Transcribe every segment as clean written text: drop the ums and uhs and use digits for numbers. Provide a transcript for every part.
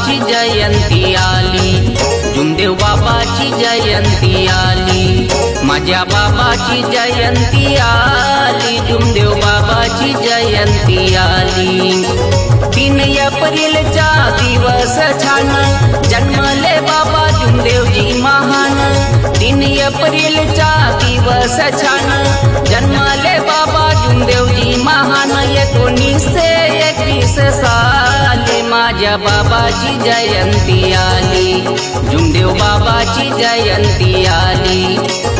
बाबाची जयंती आली, जुमदेव बाबाची जयंती आली, माझ्या बाबाची जयंती आली, जुमदेव बाबाची जयंती आली। 3 एप्रिलचा दिवस छान, जन्मले बाबा जुमदेवजी महान। 3 एप्रिलचा दिवस छान, जन्मले बाबा जुमदेवजी महान। 1921 साली माझ्या बाबाची जयंती आली, जुमदेव बाबाची जयंती आली,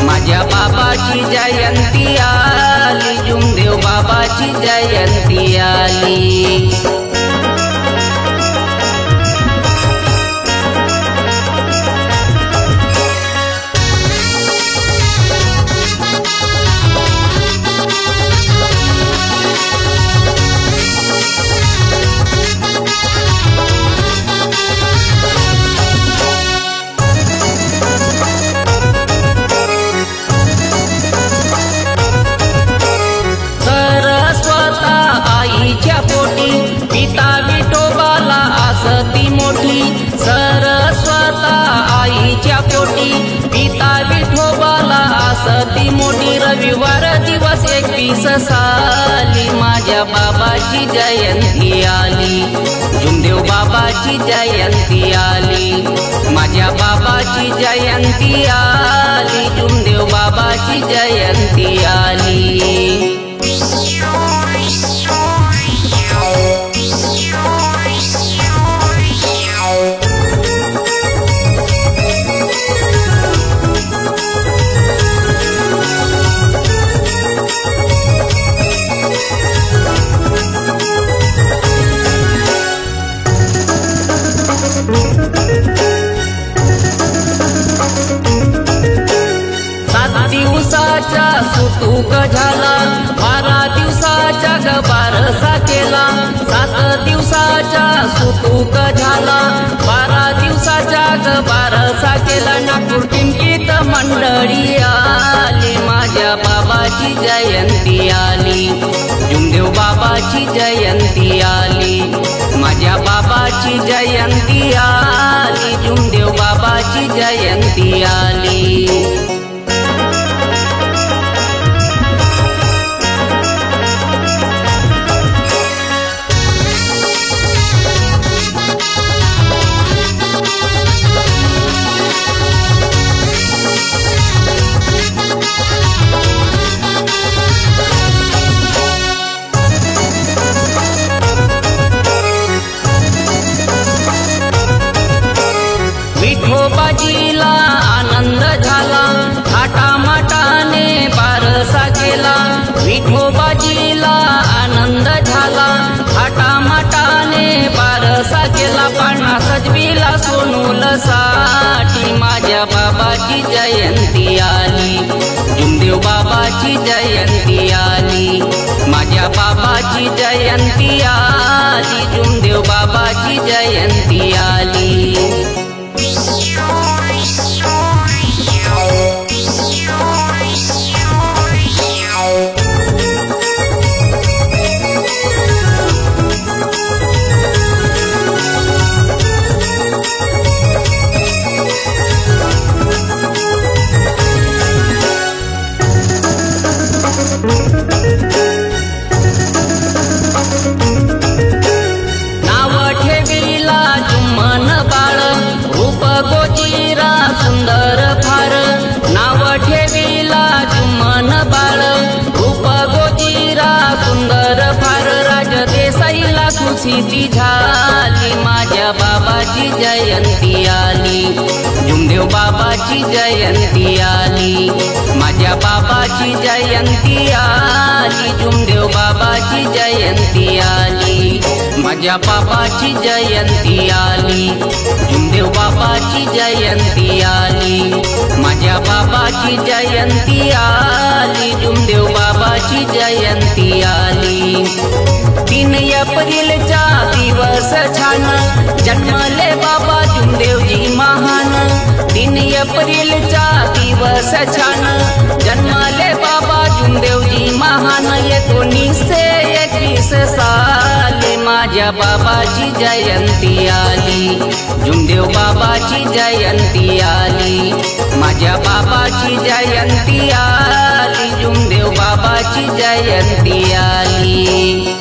माझ्या बाबाची जयंती आली, जुमदेव बाबाची जयंती आली। पिता विठोबाला आसती मोठी, सरस्वता आईच्या पोटी, पिता विठोबाला आसती मोठी। रविवार दिवस 21 साली माझ्या बाबाची जयंती आली, जुमदेव बाबाची जयंती आली, माझ्या बाबाची जयंती आली, जुमदेव बाबाची जयंती आली। दिवसाचा सुतूक झाला, 12 दिवसाचा बारसा केला। 7 दिवसाचा सुतूक झाला, 12 दिवसाचा बारसा केला। नागपूर टिमकीत मंडळी आली, माझ्या बाबाची जयंती आली, जुमदेव बाबाची जयंती आली, माझ्या बाबाची जयंती आली, जुमदेव बाबाची जयंती आली। विठोबाजीला आनंद झाला, थाटामाटाने बारसा केला। विठोबाजीला आनंद झाला, थाटामाटाने बारसा केला। पाळणा सजविला सोनूल साठी माझ्या बाबाची जयंती आली, जुमदेव बाबाची जयंती आली, माझ्या बाबाची जयंती आली, जुमदेव बाबाची जयंती आली। नाव ठेवीला जुम्मन बाळ, रूप गोजीरा सुंदर फार। नाव ठेवीला जुम्मन बाळ, रूप गोजीरा सुंदर फार। राजदेसाईला सुसिद्धी झाली, माझ्या बाबाची जयंती आली, जुमदेव बाबाची जयंती आली, माझ्या बाबाची जयंती आली, जुमदेव बाबाची जयंती आली, माझ्या बाबाची जयंती आली, जुमदेव बाबाची जयंती आली, माझ्या बाबाची जयंती आली, जुमदेव बाबाची जयंती आली। 3 एप्रिलचा दिवस छान, जन्मले बाबा जुमदेवजी महान। 3 एप्रिलचा दिवस छान, जन्मले बाबा जुमदेवजी महान। 1921 साली माझ्या बाबाची जयंती आली, जुमदेव बाबाची जयंती आली, माझ्या बाबाची जयंती आली, जुमदेव बाबाची जयंती आली।